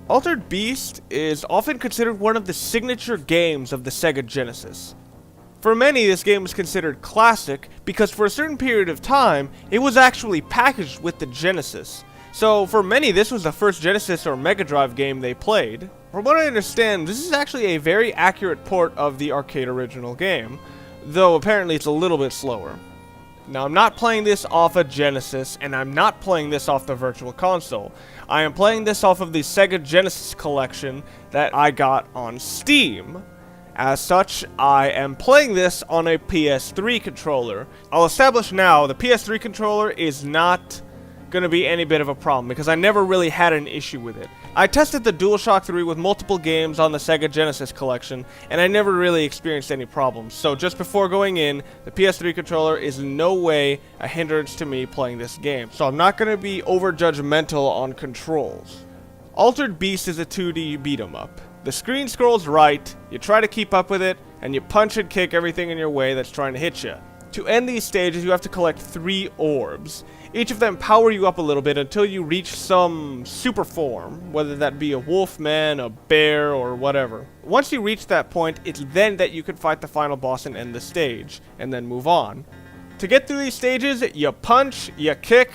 Altered Beast is often considered one of the signature games of the Sega Genesis. For many, this game was considered classic because for a certain period of time, it was actually packaged with the Genesis. So for many, this was the first Genesis or Mega Drive game they played. From what I understand, this is actually a very accurate port of the arcade original game, though apparently it's a little bit slower. Now, I'm not playing this off a Genesis, and I'm not playing this off the Virtual Console. I am playing this off of the Sega Genesis collection that I got on Steam. As such, I am playing this on a PS3 controller. I'll establish now, the PS3 controller is not gonna be any bit of a problem, because I never really had an issue with it. I tested the DualShock 3 with multiple games on the Sega Genesis collection, and I never really experienced any problems. So just before going in, the PS3 controller is in no way a hindrance to me playing this game. So I'm not going to be over-judgmental on controls. Altered Beast is a 2D beat-em-up. The screen scrolls right, you try to keep up with it, and you punch and kick everything in your way that's trying to hit you. To end these stages, you have to collect 3 orbs. Each of them power you up a little bit until you reach some super form, whether that be a wolf man, a bear, or whatever. Once you reach that point, it's then that you can fight the final boss and end the stage, and then move on. To get through these stages, you punch, you kick,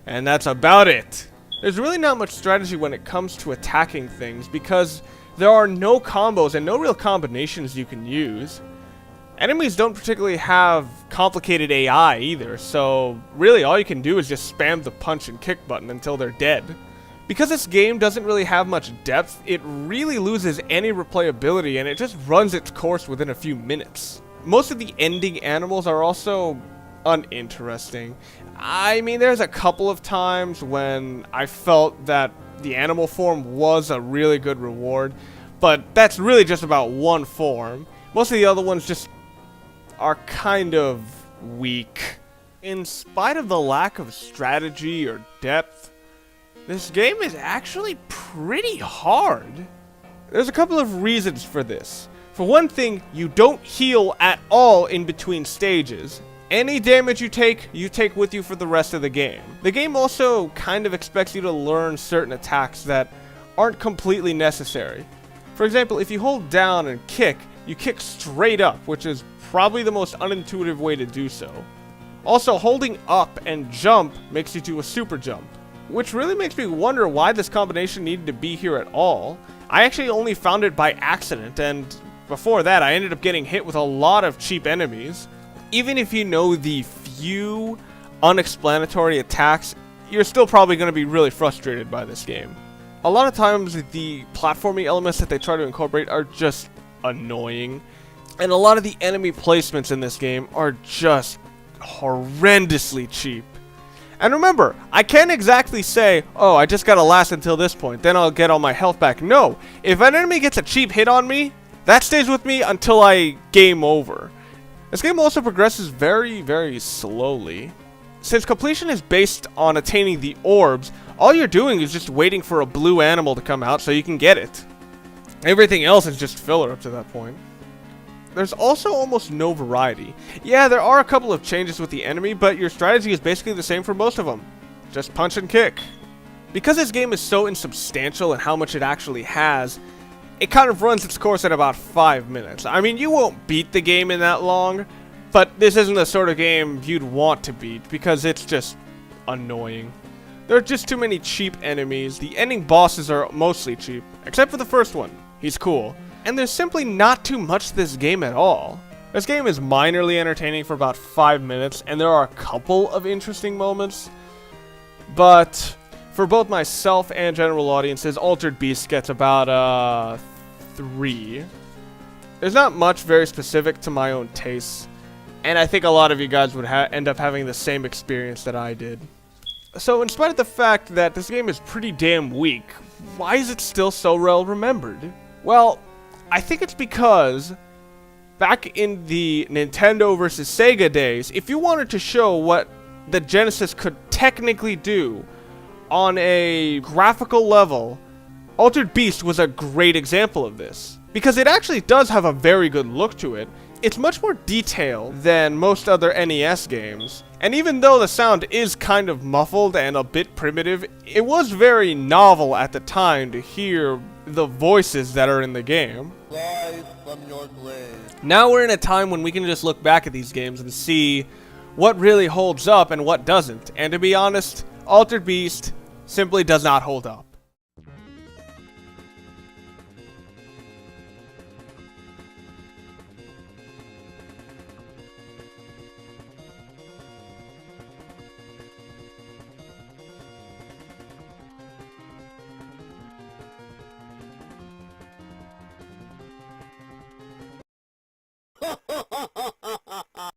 and that's about it. There's really not much strategy when it comes to attacking things, because there are no combos and no real combinations you can use. Enemies don't particularly have complicated AI either, so really all you can do is just spam the punch and kick button until they're dead. Because this game doesn't really have much depth, it really loses any replayability and it just runs its course within a few minutes. Most of the ending animals are also uninteresting. I mean, there's a couple of times when I felt that the animal form was a really good reward, but that's really just about one form. Most of the other ones just are kind of weak. In spite of the lack of strategy or depth, this game is actually pretty hard. There's a couple of reasons for this. For one thing, you don't heal at all in between stages. Any damage you take with you for the rest of the game. The game also kind of expects you to learn certain attacks that aren't completely necessary. For example, if you hold down and kick, you kick straight up, which is probably the most unintuitive way to do so. Also, holding up and jump makes you do a super jump, which really makes me wonder why this combination needed to be here at all. I actually only found it by accident, and before that I ended up getting hit with a lot of cheap enemies. Even if you know the few unexplanatory attacks, you're still probably going to be really frustrated by this game. A lot of times the platforming elements that they try to incorporate are just annoying. And a lot of the enemy placements in this game are just horrendously cheap. And remember, I can't exactly say, oh, I just gotta last until this point, then I'll get all my health back. No, if an enemy gets a cheap hit on me, that stays with me until I game over. This game also progresses very, very slowly. Since completion is based on attaining the orbs, all you're doing is just waiting for a blue animal to come out so you can get it. Everything else is just filler up to that point. There's also almost no variety. Yeah, there are a couple of changes with the enemy, but your strategy is basically the same for most of them. Just punch and kick. Because this game is so insubstantial in how much it actually has, it kind of runs its course at about 5 minutes. I mean, you won't beat the game in that long, but this isn't the sort of game you'd want to beat because it's just annoying. There are just too many cheap enemies. The ending bosses are mostly cheap, except for the first one. He's cool. And there's simply not too much to this game at all. This game is minorly entertaining for about 5 minutes, and there are a couple of interesting moments. But for both myself and general audiences, Altered Beast gets about 3. There's not much very specific to my own tastes, and I think a lot of you guys would end up having the same experience that I did. So in spite of the fact that this game is pretty damn weak, why is it still so well remembered? Well, I think it's because back in the Nintendo versus Sega days, if you wanted to show what the Genesis could technically do on a graphical level, Altered Beast was a great example of this. Because it actually does have a very good look to it. It's much more detailed than most other NES games. And even though the sound is kind of muffled and a bit primitive, it was very novel at the time to hear the voices that are in the game. Rise from your grave. Now we're in a time when we can just look back at these games and see what really holds up and what doesn't. And to be honest, Altered Beast simply does not hold up.